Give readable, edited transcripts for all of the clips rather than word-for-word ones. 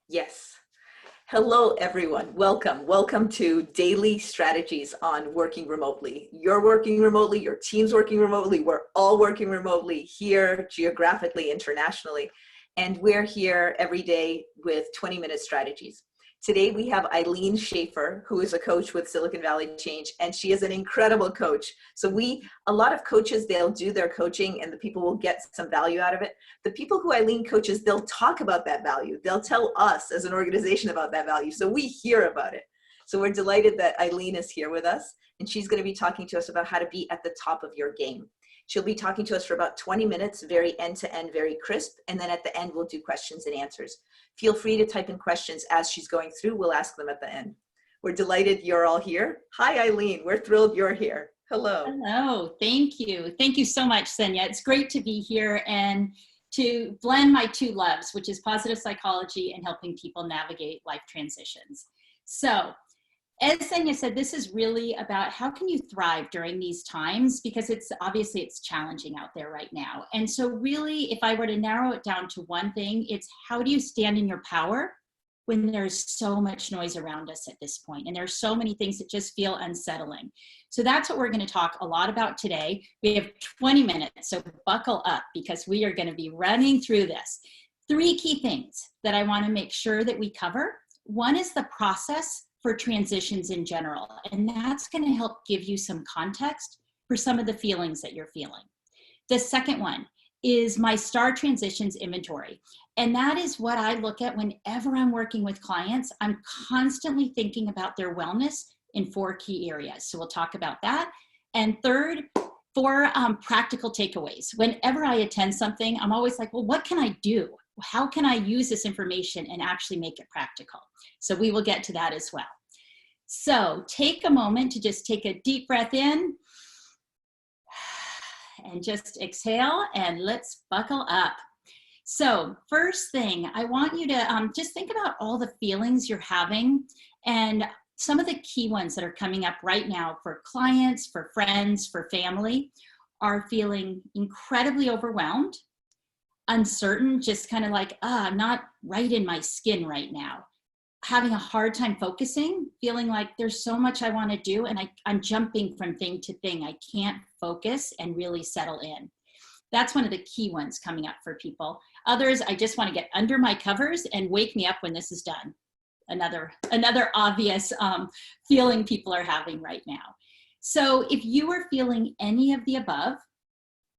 Yes. Hello, everyone. Welcome. Welcome to Daily Strategies on Working Remotely. You're working remotely, your team's working remotely, we're all working remotely here, geographically, internationally, and we're here every day with 20-minute strategies. Today we have Ilene Schaffer, who is a coach with Silicon Valley Change, and she is an incredible coach. So a lot of coaches, they'll do their coaching and the people will get some value out of it. The people who Ilene coaches, they'll talk about that value. They'll tell us as an organization about that value. So we hear about it. So we're delighted that Ilene is here with us, and she's going to be talking to us about how to be at the top of your game. She'll be talking to us for about 20 minutes, very end-to-end, very crisp, and then at the end, we'll do questions and answers. Feel free to type in questions as she's going through. We'll ask them at the end. We're delighted you're all here. Hi, Ilene. We're thrilled you're here. Hello. Hello. Thank you. Thank you so much, Senya. It's great to be here and to blend my two loves, which is positive psychology and helping people navigate life transitions. So, as Senya said, this is really about how can you thrive during these times, because it's challenging out there right now. And so really, if I were to narrow it down to one thing, it's how do you stand in your power when there's so much noise around us at this point, and there's so many things that just feel unsettling. So that's what we're going to talk a lot about today. We have 20 minutes, so buckle up because we are going to be running through this. 3 key things that I want to make sure that we cover. One is the process for transitions in general, and that's going to help give you some context for some of the feelings that you're feeling. The second one is my STAR transitions inventory, and that is what I look at whenever I'm working with clients. I'm constantly thinking about their wellness in 4 key areas, so we'll talk about that. And third, 4 practical takeaways. Whenever I attend something, I'm always like, well, what can I do? How can I use this information and actually make it practical? So we will get to that as well. So take a moment to just take a deep breath in and just exhale, and let's buckle up. So first thing, I want you to just think about all the feelings you're having, and some of the key ones that are coming up right now for clients, for friends, for family, are feeling incredibly overwhelmed, uncertain, just kind of like, I'm not right in my skin right now. Having a hard time focusing, feeling like there's so much I want to do and I'm jumping from thing to thing. I can't focus and really settle in. That's one of the key ones coming up for people. Others, I just want to get under my covers and wake me up when this is done. Another obvious feeling people are having right now. So if you are feeling any of the above,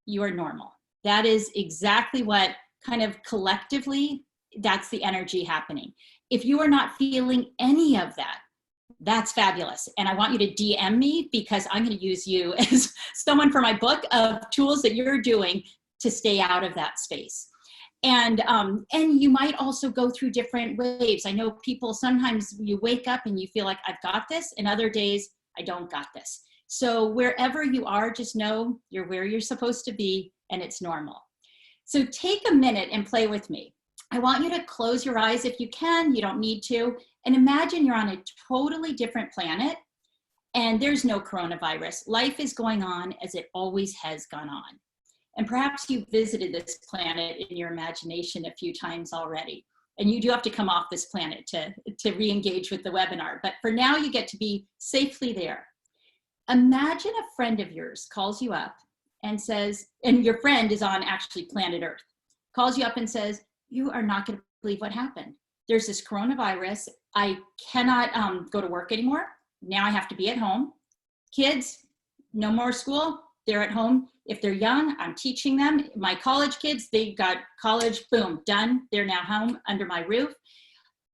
you are normal. That is exactly what kind of collectively, that's the energy happening. If you are not feeling any of that, that's fabulous. And I want you to DM me, because I'm going to use you as someone for my book of tools that you're doing to stay out of that space. And you might also go through different waves. I know people, sometimes you wake up and you feel like I've got this, and other days I don't got this. So wherever you are, just know you're where you're supposed to be, and it's normal. So take a minute and play with me. I want you to close your eyes if you can. You don't need to. And imagine you're on a totally different planet and there's no coronavirus. Life is going on as it always has gone on. And perhaps you visited this planet in your imagination a few times already. And you do have to come off this planet to re-engage with the webinar. But for now, you get to be safely there. Imagine a friend of yours calls you up and says, and your friend is on actually planet Earth, calls you up and says, you are not going to believe what happened. There's this coronavirus. I cannot go to work anymore. Now I have to be at home. Kids, no more school. They're at home. If they're young, I'm teaching them. My college kids, they got college, boom, done. They're now home under my roof.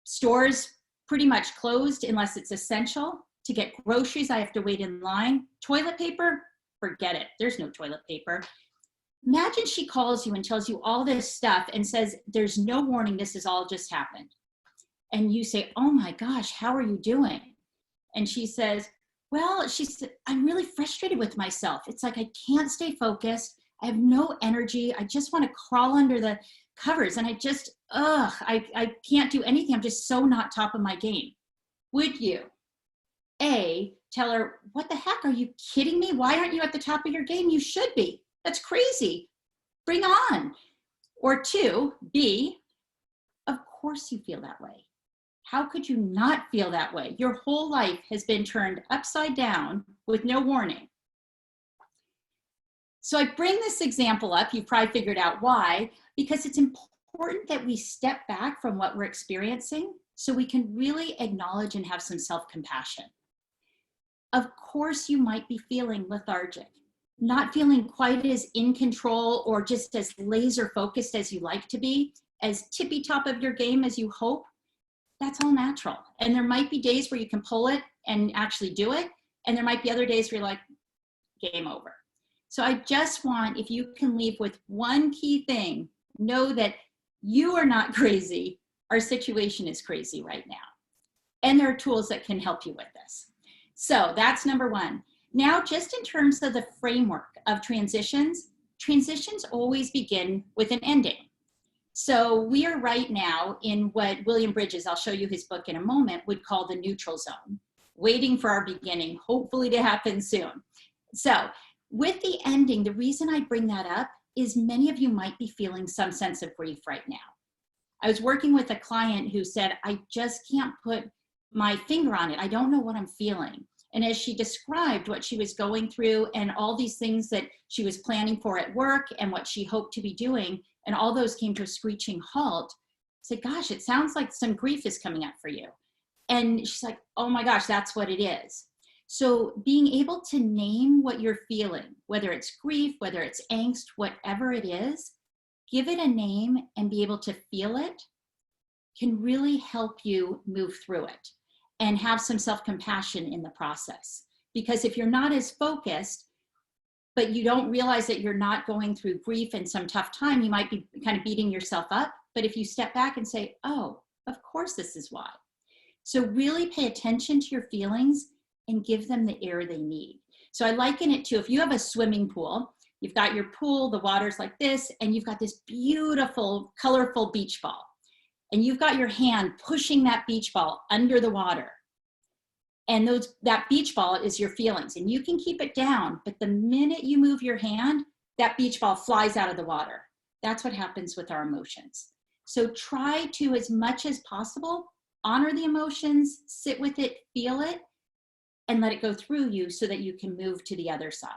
Stores pretty much closed unless it's essential. To get groceries, I have to wait in line. Toilet paper, forget it. There's no toilet paper. Imagine she calls you and tells you all this stuff and says, there's no warning, this has all just happened. And you say, oh my gosh, how are you doing? And she says, well, I'm really frustrated with myself. It's like I can't stay focused. I have no energy. I just want to crawl under the covers. And I can't do anything. I'm just so not top of my game. Would you? A, tell her, what the heck? Are you kidding me? Why aren't you at the top of your game? You should be. That's crazy. Bring on. Or 2, B, of course you feel that way. How could you not feel that way? Your whole life has been turned upside down with no warning. So I bring this example up, you've probably figured out why, because it's important that we step back from what we're experiencing so we can really acknowledge and have some self-compassion. Of course, you might be feeling lethargic, not feeling quite as in control or just as laser focused as you like to be, as tippy top of your game as you hope. That's all natural. And there might be days where you can pull it and actually do it. And there might be other days where you're like, game over. So I just want, if you can leave with one key thing, know that you are not crazy. Our situation is crazy right now. And there are tools that can help you with this. So that's number one. Now, just in terms of the framework of transitions, transitions always begin with an ending. So we are right now in what William Bridges, I'll show you his book in a moment, would call the neutral zone, waiting for our beginning, hopefully to happen soon. So with the ending, the reason I bring that up is many of you might be feeling some sense of grief right now. I was working with a client who said, I just can't put my finger on it. I don't know what I'm feeling. And as she described what she was going through and all these things that she was planning for at work and what she hoped to be doing, and all those came to a screeching halt, I said, gosh, it sounds like some grief is coming up for you. And she's like, oh my gosh, that's what it is. So being able to name what you're feeling, whether it's grief, whether it's angst, whatever it is, give it a name and be able to feel it can really help you move through it and have some self-compassion in the process. Because if you're not as focused, but you don't realize that you're not going through grief and some tough time, you might be kind of beating yourself up. But if you step back and say, oh, of course this is why. So really pay attention to your feelings and give them the air they need. So I liken it to, if you have a swimming pool, you've got your pool, the water's like this, and you've got this beautiful, colorful beach ball. And you've got your hand pushing that beach ball under the water. And that beach ball is your feelings. And you can keep it down, but the minute you move your hand, that beach ball flies out of the water. That's what happens with our emotions. So try to, as much as possible, honor the emotions, sit with it, feel it, and let it go through you so that you can move to the other side.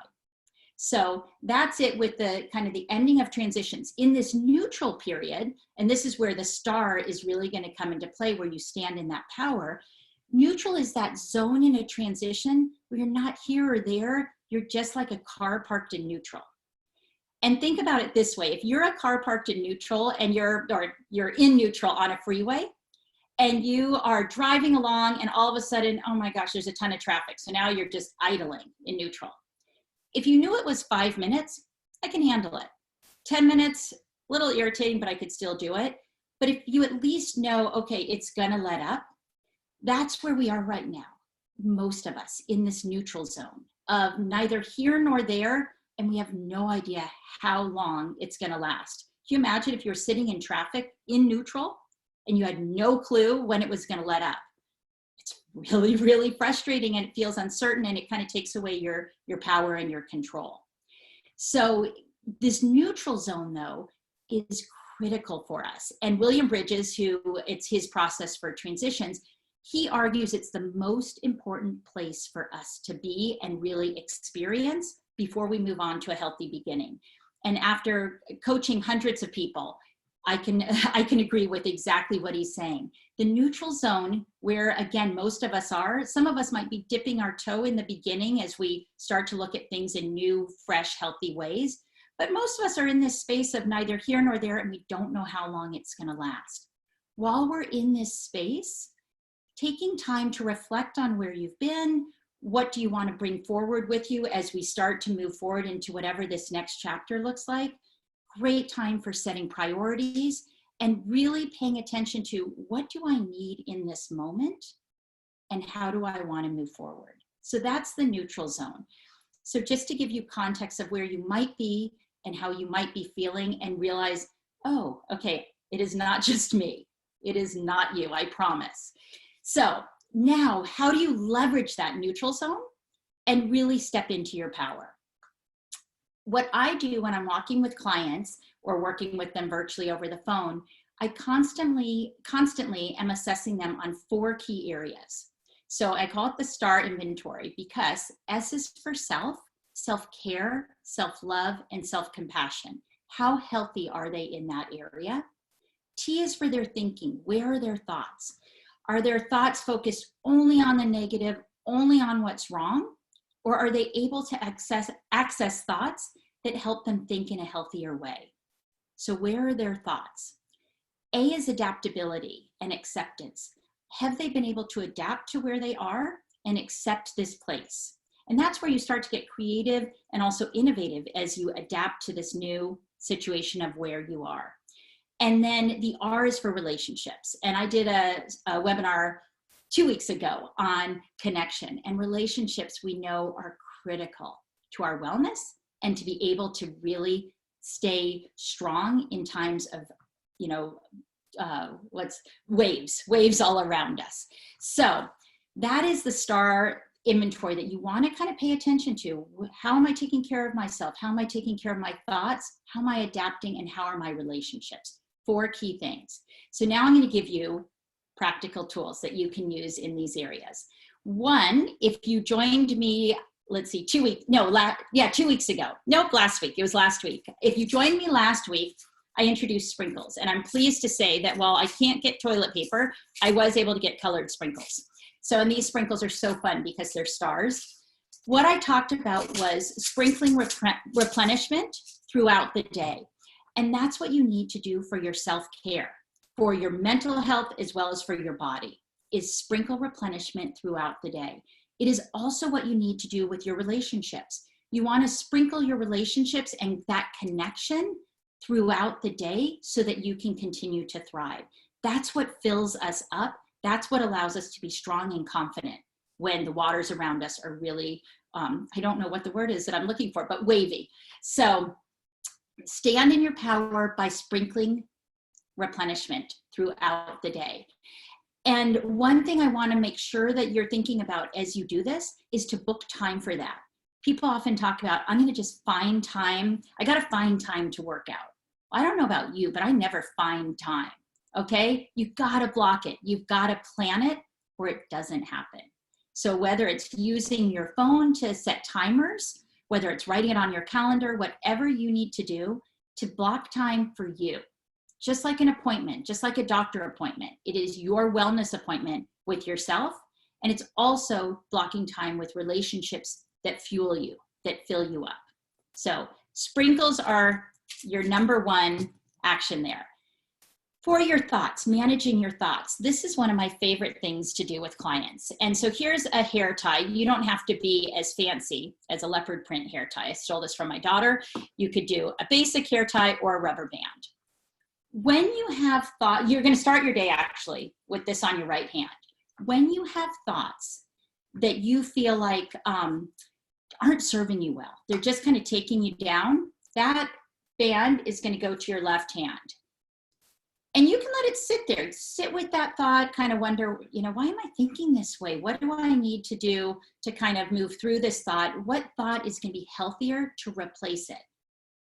So that's it with the kind of the ending of transitions. In this neutral period, and this is where the star is really going to come into play, where you stand in that power. Neutral is that zone in a transition where you're not here or there. You're just like a car parked in neutral. And think about it this way. If you're a car parked in neutral and you're in neutral on a freeway, and you are driving along and all of a sudden, oh my gosh, there's a ton of traffic. So now you're just idling in neutral. If you knew it was 5 minutes, I can handle it. 10 minutes, a little irritating, but I could still do it. But if you at least know, okay, it's gonna let up, that's where we are right now. Most of us in this neutral zone of neither here nor there, and we have no idea how long it's gonna last. Can you imagine if you're sitting in traffic in neutral and you had no clue when it was gonna let up? It's really, really frustrating, and it feels uncertain, and it kind of takes away your power and your control. So this neutral zone, though, is critical for us. And William Bridges, who it's his process for transitions, he argues it's the most important place for us to be and really experience before we move on to a healthy beginning. And after coaching hundreds of people, I can agree with exactly what he's saying. The neutral zone, where again, most of us are, some of us might be dipping our toe in the beginning as we start to look at things in new, fresh, healthy ways. But most of us are in this space of neither here nor there, and we don't know how long it's going to last. While we're in this space, taking time to reflect on where you've been, what do you want to bring forward with you as we start to move forward into whatever this next chapter looks like. Great time for setting priorities and really paying attention to what do I need in this moment and how do I want to move forward. So that's the neutral zone. So just to give you context of where you might be and how you might be feeling, and realize, oh, okay, it is not just me. It is not you, I promise. So now, how do you leverage that neutral zone and really step into your power? What I do when I'm walking with clients or working with them virtually over the phone, I constantly am assessing them on 4 key areas. So I call it the STAR inventory because S is for self, self-care, self-love, and self-compassion. How healthy are they in that area? T is for their thinking. Where are their thoughts? Are their thoughts focused only on the negative, only on what's wrong? Or are they able to access thoughts that help them think in a healthier way? So where are their thoughts? A is adaptability and acceptance. Have they been able to adapt to where they are and accept this place? And that's where you start to get creative and also innovative as you adapt to this new situation of where you are. And then the R is for relationships. And I did a webinar 2 weeks ago on connection, and relationships we know are critical to our wellness and to be able to really stay strong in times of, you know, waves all around us. So that is the STAR inventory that you want to kind of pay attention to. How am I taking care of myself? How am I taking care of my thoughts? How am I adapting? And how are my relationships? 4 key things. So now I'm going to give you practical tools that you can use in these areas. One, if you joined me, let's see, 2 weeks, no, 2 weeks ago. Nope, last week. It was last week. If you joined me last week, I introduced sprinkles. And I'm pleased to say that while I can't get toilet paper, I was able to get colored sprinkles. So, and these sprinkles are so fun because they're stars. What I talked about was sprinkling replenishment throughout the day. And that's what you need to do for your self-care, for your mental health as well as for your body, is sprinkle replenishment throughout the day. It is also what you need to do with your relationships. You want to sprinkle your relationships and that connection throughout the day so that you can continue to thrive. That's what fills us up. That's what allows us to be strong and confident when the waters around us are really, I don't know what the word is that I'm looking for, but wavy. So stand in your power by sprinkling replenishment throughout the day. And one thing I want to make sure that you're thinking about as you do this is to book time for that. People often talk about, I'm going to just find time. I got to find time to work out. I don't know about you, but I never find time. Okay. You've got to block it. You've got to plan it or it doesn't happen. So whether it's using your phone to set timers, whether it's writing it on your calendar, whatever you need to do to block time for you, just like an appointment, just like a doctor appointment, it is your wellness appointment with yourself. And it's also blocking time with relationships that fuel you, that fill you up. So sprinkles are your number one action there. For your thoughts, managing your thoughts. This is one of my favorite things to do with clients. And so here's a hair tie. You don't have to be as fancy as a leopard print hair tie. I stole this from my daughter. You could do a basic hair tie or a rubber band. When you have thought, you're going to start your day actually with this on your right hand. When you have thoughts that you feel like aren't serving you well, they're just kind of taking you down, that band is going to go to your left hand. And you can let it sit there, sit with that thought, kind of wonder, you know, why am I thinking this way? What do I need to do to kind of move through this thought? What thought is going to be healthier to replace it?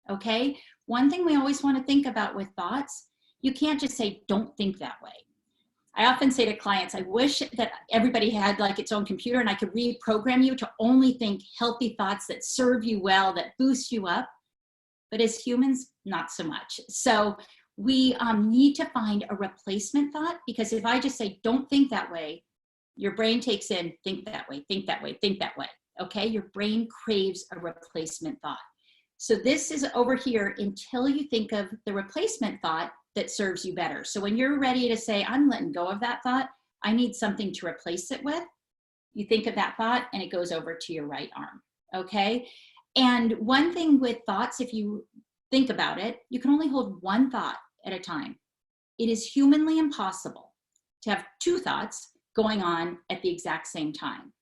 Okay. One thing we always want to think about with thoughts, you can't just say, don't think that way. I often say to clients, I wish that everybody had like its own computer and I could reprogram you to only think healthy thoughts that serve you well, that boost you up. But as humans, not so much. So we need to find a replacement thought, because if I just say, don't think that way, your brain takes in, think that way, think that way, think that way. Okay, your brain craves a replacement thought. So this is over here until you think of the replacement thought that serves you better. So when you're ready to say, I'm letting go of that thought, I need something to replace it with, you think of that thought and it goes over to your right arm. Okay, and one thing with thoughts, if you think about it, you can only hold one thought at a time. It is humanly impossible to have 2 thoughts going on at the exact same time.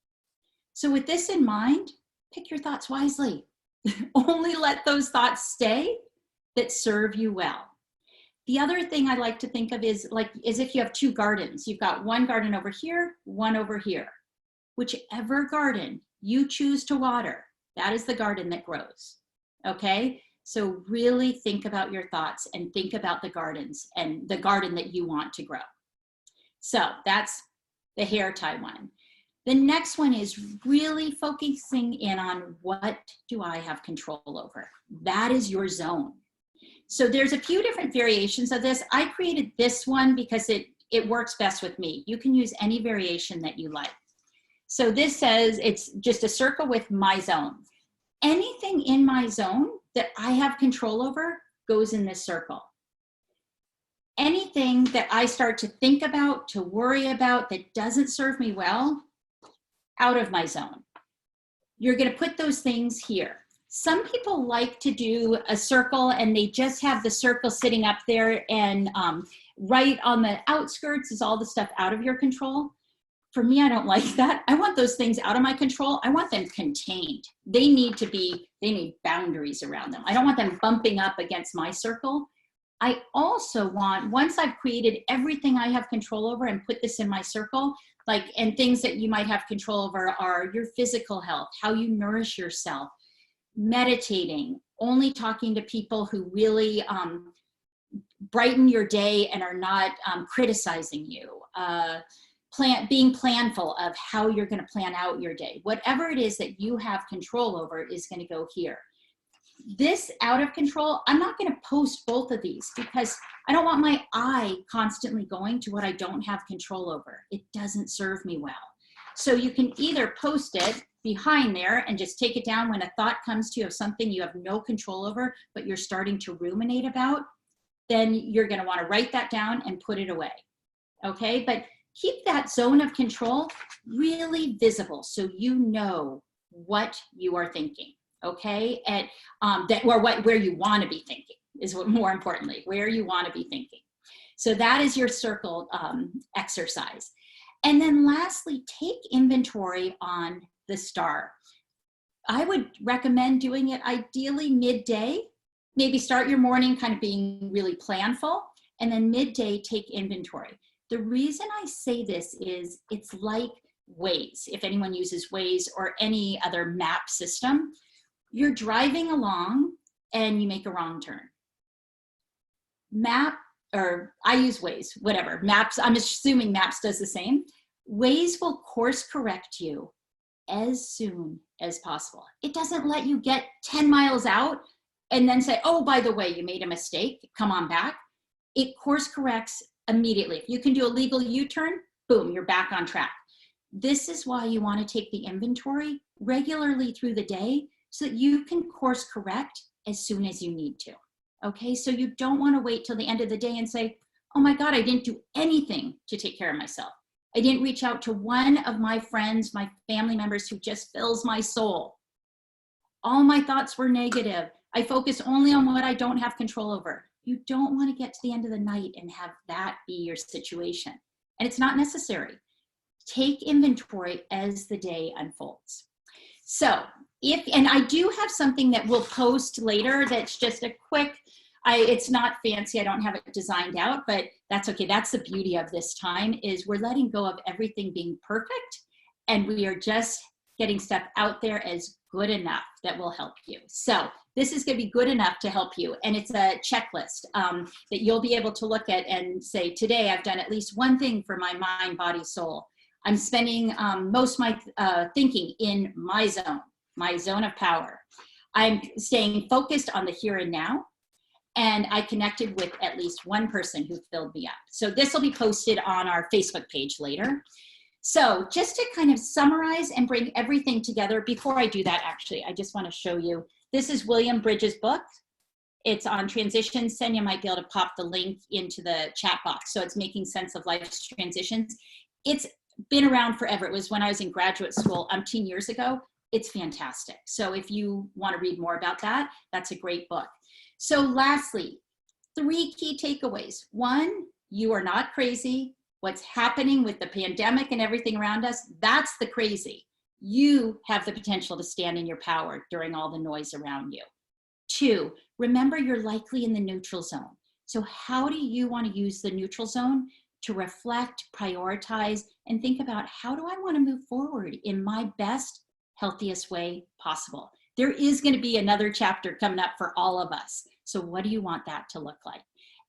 So with this in mind, pick your thoughts wisely. Only let those thoughts stay that serve you well. The other thing I like to think of is if you have 2 gardens. You've got one garden over here, one over here. Whichever garden you choose to water, that is the garden that grows. Okay? So really think about your thoughts and think about the gardens and the garden that you want to grow. So that's the hair tie one. The next one is really focusing in on what do I have control over? That is your zone. So there's a few different variations of this. I created this one because it works best with me. You can use any variation that you like. So this says it's just a circle with my zone. Anything in my zone that I have control over goes in this circle. Anything that I start to think about, to worry about, that doesn't serve me well, out of my zone. You're going to put those things here. Some people like to do a circle and they just have the circle sitting up there, and right on the outskirts is all the stuff out of your control. For me, I don't like that. I want those things out of my control. I want them contained. They need boundaries around them. I don't want them bumping up against my circle. I also want, once I've created everything I have control over and put this in my circle, and things that you might have control over are your physical health, how you nourish yourself, meditating, only talking to people who really brighten your day and are not criticizing you, being planful of how you're going to plan out your day. Whatever it is that you have control over is going to go here. This out of control, I'm not going to post both of these because I don't want my eye constantly going to what I don't have control over. It doesn't serve me well. So you can either post it behind there and just take it down when a thought comes to you of something you have no control over, but you're starting to ruminate about, then you're going to want to write that down and put it away. Okay, but keep that zone of control really visible so you know what you are thinking. Okay, and where you want to be thinking is what, more importantly, where you want to be thinking. So that is your circle exercise. And then lastly, take inventory on the star. I would recommend doing it ideally midday. Maybe start your morning kind of being really planful, and then midday take inventory. The reason I say this is it's like Waze. If anyone uses Waze or any other map system, you're driving along and you make a wrong turn. I use Waze, whatever. Maps, I'm assuming Maps does the same. Waze will course correct you as soon as possible. It doesn't let you get 10 miles out and then say, oh, by the way, you made a mistake, come on back. It course corrects immediately. If you can do a legal U-turn, boom, you're back on track. This is why you want to take the inventory regularly through the day so that you can course correct as soon as you need to. Okay, so you don't want to wait till the end of the day and say, oh my God, I didn't do anything to take care of myself. I didn't reach out to one of my friends, my family members who just fills my soul. All my thoughts were negative. I focus only on what I don't have control over. You don't want to get to the end of the night and have that be your situation. And it's not necessary. Take inventory as the day unfolds. So and I do have something that we'll post later that's just a quick, it's not fancy, I don't have it designed out, but that's okay. That's the beauty of this time, is we're letting go of everything being perfect, and we are just getting stuff out there as good enough that will help you. So this is going to be good enough to help you, and it's a checklist that you'll be able to look at and say, today I've done at least one thing for my mind, body, soul. I'm spending most of my thinking in my zone of power. I'm staying focused on the here and now, and I connected with at least one person who filled me up. So this will be posted on our Facebook page later. So just to kind of summarize and bring everything together, before I do that, actually, I just want to show you, this is William Bridges' book. It's on transitions. Senya might be able to pop the link into the chat box. So it's Making Sense of Life's Transitions. It's been around forever. It was when I was in graduate school umpteen years ago. It's fantastic. So if you want to read more about that, that's a great book. So lastly, 3 key takeaways. 1, you are not crazy. What's happening with the pandemic and everything around us, that's the crazy. You have the potential to stand in your power during all the noise around you. 2, remember you're likely in the neutral zone. So how do you want to use the neutral zone to reflect, prioritize, and think about, how do I want to move forward in my best, healthiest way possible? There is going to be another chapter coming up for all of us. So what do you want that to look like?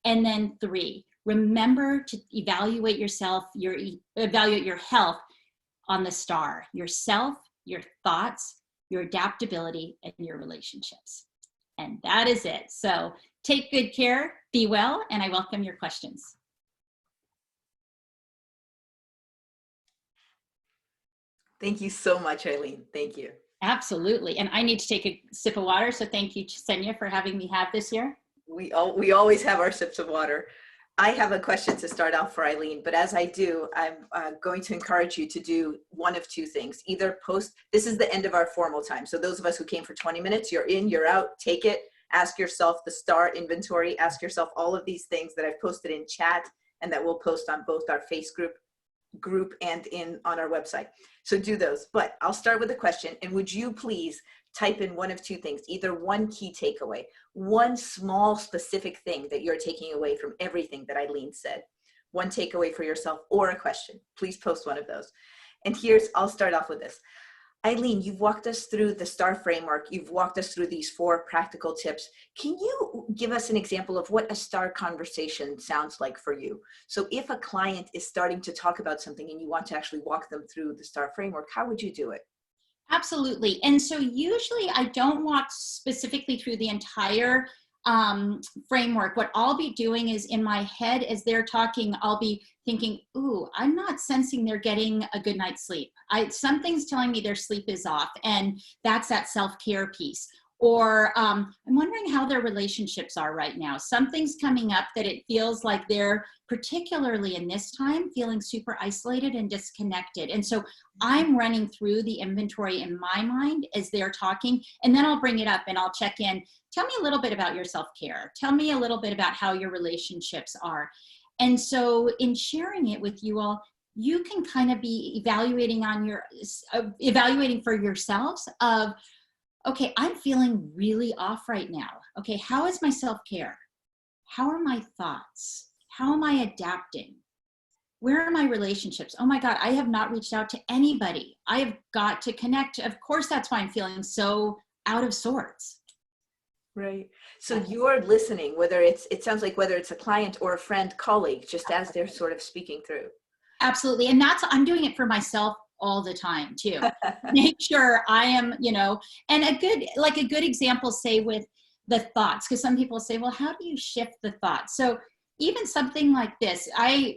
And then 3, remember to evaluate yourself, evaluate your health on the star, yourself, your thoughts, your adaptability, and your relationships. And that is it. So take good care, be well, and I welcome your questions. Thank you so much, Ilene. Thank you. Absolutely. And I need to take a sip of water. So thank you, Ksenia, for having me have this here. We always have our sips of water. I have a question to start off for Ilene, but as I do, I'm going to encourage you to do one of 2 things. Either post, this is the end of our formal time. So those of us who came for 20 minutes, you're in, you're out, take it. Ask yourself the STAR inventory. Ask yourself all of these things that I've posted in chat and that we'll post on both our face group and on our website. So do those. But I'll start with a question. And would you please type in one of 2 things, either one key takeaway, one small specific thing that you're taking away from everything that Ilene said, one takeaway for yourself, or a question. Please post one of those. And I'll start off with this. Ilene, you've walked us through the STAR framework. You've walked us through these 4 practical tips. Can you give us an example of what a STAR conversation sounds like for you? So if a client is starting to talk about something and you want to actually walk them through the STAR framework, how would you do it? Absolutely. And so usually I don't walk specifically through the entire framework. What I'll be doing is in my head as they're talking, I'll be thinking, ooh, I'm not sensing they're getting a good night's sleep. Something's telling me their sleep is off, and that's that self-care piece. Or I'm wondering how their relationships are right now. Something's coming up that it feels like they're, particularly in this time, feeling super isolated and disconnected. And so I'm running through the inventory in my mind as they're talking, and then I'll bring it up and I'll check in. Tell me a little bit about your self-care. Tell me a little bit about how your relationships are. And so in sharing it with you all, you can kind of be evaluating for yourselves of, okay, I'm feeling really off right now. Okay, how is my self-care? How are my thoughts? How am I adapting? Where are my relationships? Oh my God, I have not reached out to anybody. I have got to connect. Of course, that's why I'm feeling so out of sorts. Right. So you're listening, it sounds like whether it's a client or a friend, colleague, just as they're sort of speaking through. Absolutely. And I'm doing it for myself all the time too. Make sure I am, and a good example, say with the thoughts, because some people say, well, how do you shift the thoughts? So even something like this, I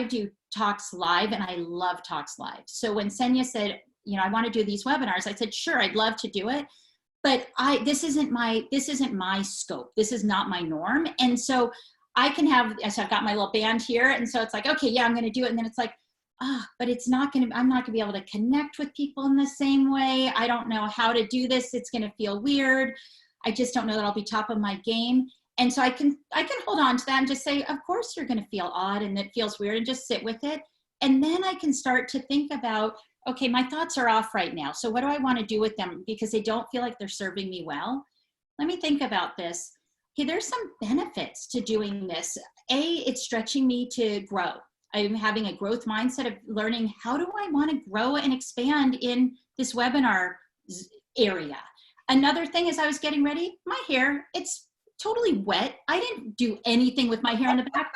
do talks live, and I love talks live. So when Ksenia said, I want to do these webinars, I said, sure, I'd love to do it. But this isn't my scope. This is not my norm. And so I've got my little band here. And so it's like, okay, yeah, I'm going to do it. And then it's like, but I'm not going to be able to connect with people in the same way. I don't know how to do this. It's going to feel weird. I just don't know that I'll be top of my game. And so I can hold on to that and just say, of course you're going to feel odd and it feels weird, and just sit with it. And then I can start to think about, okay, my thoughts are off right now. So what do I want to do with them? Because they don't feel like they're serving me well. Let me think about this. Okay, there's some benefits to doing this. It's stretching me to grow. I'm having a growth mindset of learning, how do I want to grow and expand in this webinar area? Another thing is, I was getting ready, my hair, it's totally wet. I didn't do anything with my hair in the back.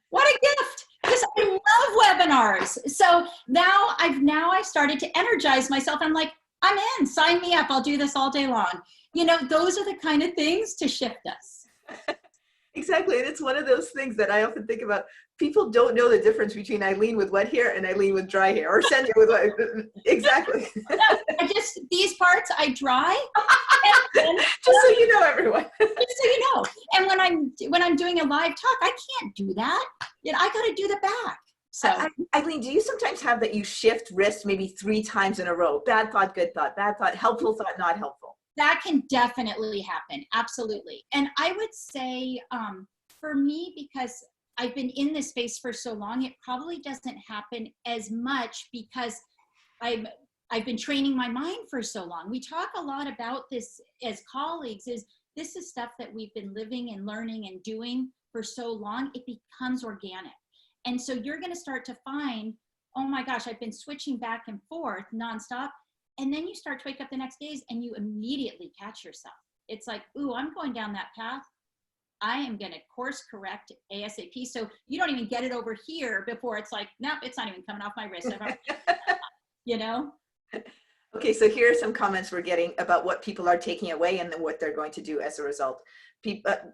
What a gift, because I love webinars. So now I started to energize myself. I'm like, I'm in, sign me up. I'll do this all day long. Those are the kind of things to shift us. Exactly. And it's one of those things that I often think about. People don't know the difference between Ilene with wet hair and Ilene with dry hair, or Ksenia with wet. Exactly. These parts I dry. Just so you know, everyone. Just so you know. And when I'm doing a live talk, I can't do that. I got to do the back. So Ilene, do you sometimes have that you shift wrist maybe 3 times in a row? Bad thought, good thought, bad thought, helpful thought, not helpful. That can definitely happen. Absolutely. And I would say for me, because I've been in this space for so long, it probably doesn't happen as much because I've been training my mind for so long. We talk a lot about this as colleagues, this is stuff that we've been living and learning and doing for so long, it becomes organic. And so you're going to start to find, oh my gosh, I've been switching back and forth nonstop. And then you start to wake up the next days and you immediately catch yourself. It's like, ooh, I'm going down that path. I am going to course correct ASAP. So you don't even get it over here before it's like, nope, it's not even coming off my wrist. You know? Okay, so here are some comments we're getting about what people are taking away and then what they're going to do as a result.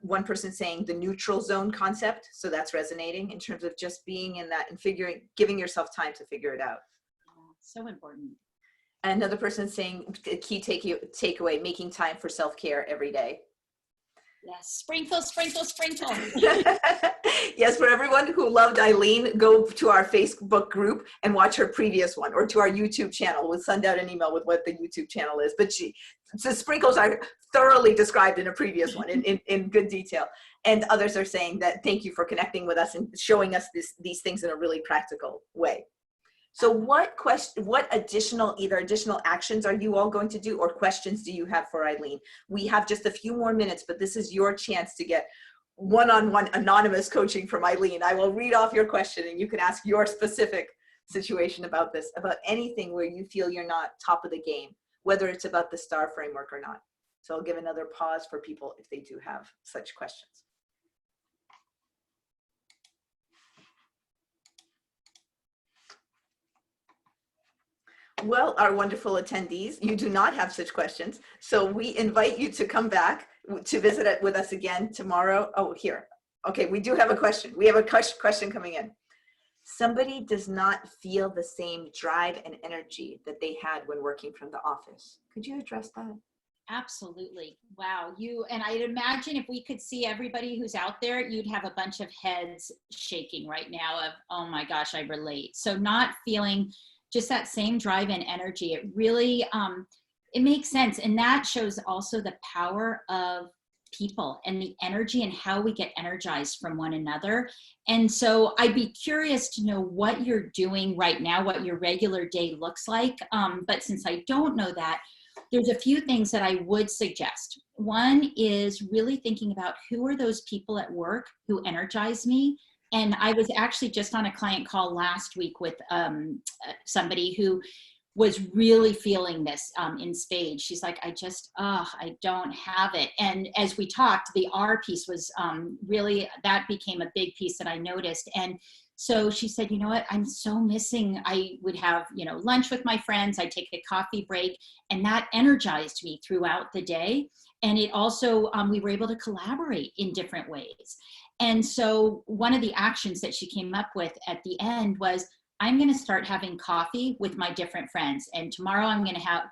One person saying the neutral zone concept, so that's resonating in terms of just being in that and giving yourself time to figure it out. So important. And another person saying the key takeaway, making time for self-care every day. Yes, sprinkle, sprinkle, sprinkle. Yes, for everyone who loved Ilene, go to our Facebook group and watch her previous one, or to our YouTube channel. We'll send out an email with what the YouTube channel is. But the sprinkles are thoroughly described in a previous one in good detail. And others are saying that thank you for connecting with us and showing us these things in a really practical way. So what additional actions are you all going to do, or questions do you have for Ilene? We have just a few more minutes, but this is your chance to get one-on-one anonymous coaching from Ilene. I will read off your question and you can ask your specific situation about this, about anything where you feel you're not top of the game, whether it's about the STAR framework or not. So I'll give another pause for people if they do have such questions. Well, our wonderful attendees, you do not have such questions. So we invite you to come back to visit it with us again tomorrow. Oh, here. Okay, we do have a question. We have a question coming in. Somebody does not feel the same drive and energy that they had when working from the office. Could you address that? Absolutely. Wow. And I'd imagine if we could see everybody who's out there, you'd have a bunch of heads shaking right now of, oh my gosh, I relate. So not feeling just that same drive and energy, it really, it makes sense. And that shows also the power of people and the energy and how we get energized from one another. And so I'd be curious to know what you're doing right now, what your regular day looks like. But since I don't know that, there's a few things that I would suggest. One is really thinking about who are those people at work who energize me. And I was actually just on a client call last week with somebody who was really feeling this in spades. She's like, I don't have it. And as we talked, the R piece was really, that became a big piece that I noticed. And so she said, you know what, I'm so missing. I would have, lunch with my friends. I'd take a coffee break, and that energized me throughout the day. And it also, we were able to collaborate in different ways. And so one of the actions that she came up with at the end was, I'm going to start having coffee with my different friends. And tomorrow I'm going to have,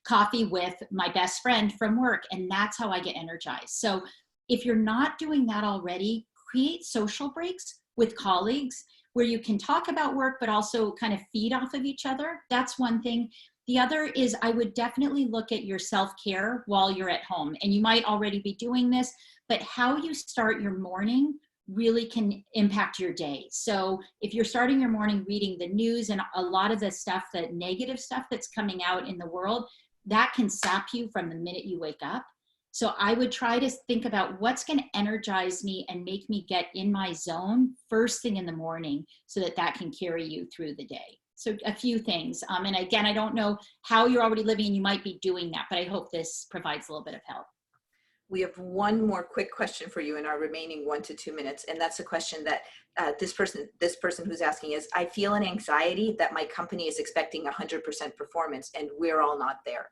coffee with my best friend from work. And that's how I get energized. So if you're not doing that already, create social breaks with colleagues where you can talk about work, but also kind of feed off of each other. That's one thing. The other is I would definitely look at your self-care while you're at home. And you might already be doing this, but how you start your morning really can impact your day. So if you're starting your morning reading the news and a lot of the stuff, the negative stuff that's coming out in the world, that can sap you from the minute you wake up. So I would try to think about what's going to energize me and make me get in my zone first thing in the morning so that can carry you through the day. So a few things. And again, I don't know how you're already living and you might be doing that, but I hope this provides a little bit of help. We have one more quick question for you in our remaining 1 to 2 minutes. And that's a question that this person who's asking is, I feel an anxiety that my company is expecting 100% performance and we're all not there.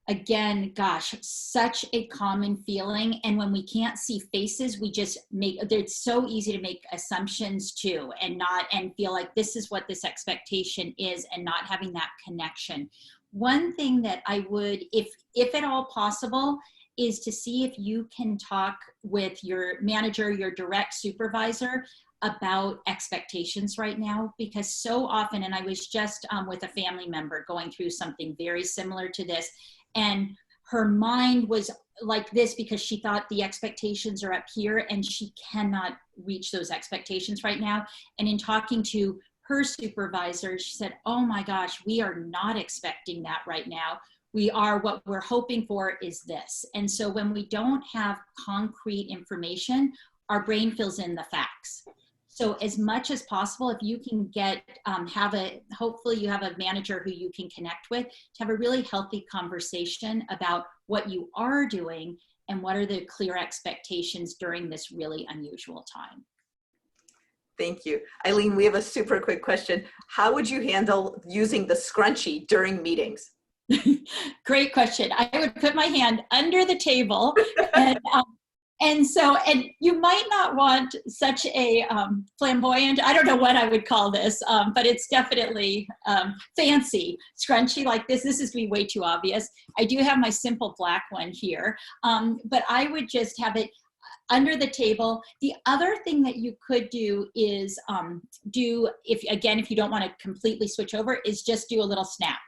Again, gosh, such a common feeling. And when we can't see faces, we just it's so easy to make assumptions too, and feel like this is what this expectation is and not having that connection. One thing that I would, if at all possible, is to see if you can talk with your manager, your direct supervisor about expectations right now, because so often, and I was just with a family member going through something very similar to this, and her mind was like this because she thought the expectations are up here and she cannot reach those expectations right now. And in talking to her supervisor, she said, oh my gosh, we are not expecting that right now. What we're hoping for is this. And so when we don't have concrete information, our brain fills in the facts. So as much as possible, if you can get, hopefully you have a manager who you can connect with to have a really healthy conversation about what you are doing and what are the clear expectations during this really unusual time. Thank you. Ilene, we have a super quick question. How would you handle using the scrunchie during meetings? Great question. I would put my hand under the table and you might not want such a flamboyant, I don't know what I would call this, but it's definitely fancy scrunchie like this. This is going to be way too obvious. I do have my simple black one here, but I would just have it under the table. The other thing that you could do is if you don't want to completely switch over, is just do a little snap.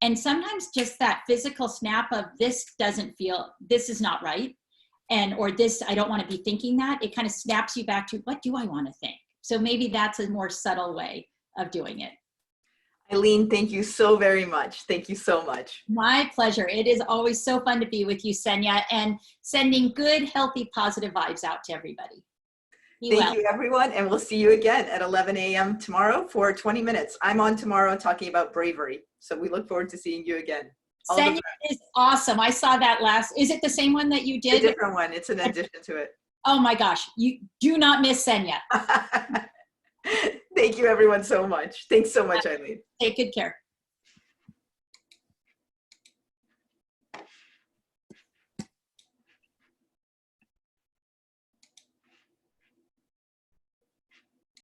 And sometimes just that physical snap of this is not right. Or this, I don't want to be thinking that, it kind of snaps you back to what do I want to think? So maybe that's a more subtle way of doing it. Ilene, thank you so very much. Thank you so much. My pleasure. It is always so fun to be with you, Senya, and sending good, healthy, positive vibes out to everybody. Thank you, everyone, and we'll see you again at 11 a.m. tomorrow for 20 minutes. I'm on tomorrow talking about bravery, so we look forward to seeing you again. Senya is awesome. I saw that is it the same one that you did? A different one. It's an addition to it. Oh my gosh, you do not miss Senya. Thank you, everyone, so much. Thanks so much, Ilene. Take good care.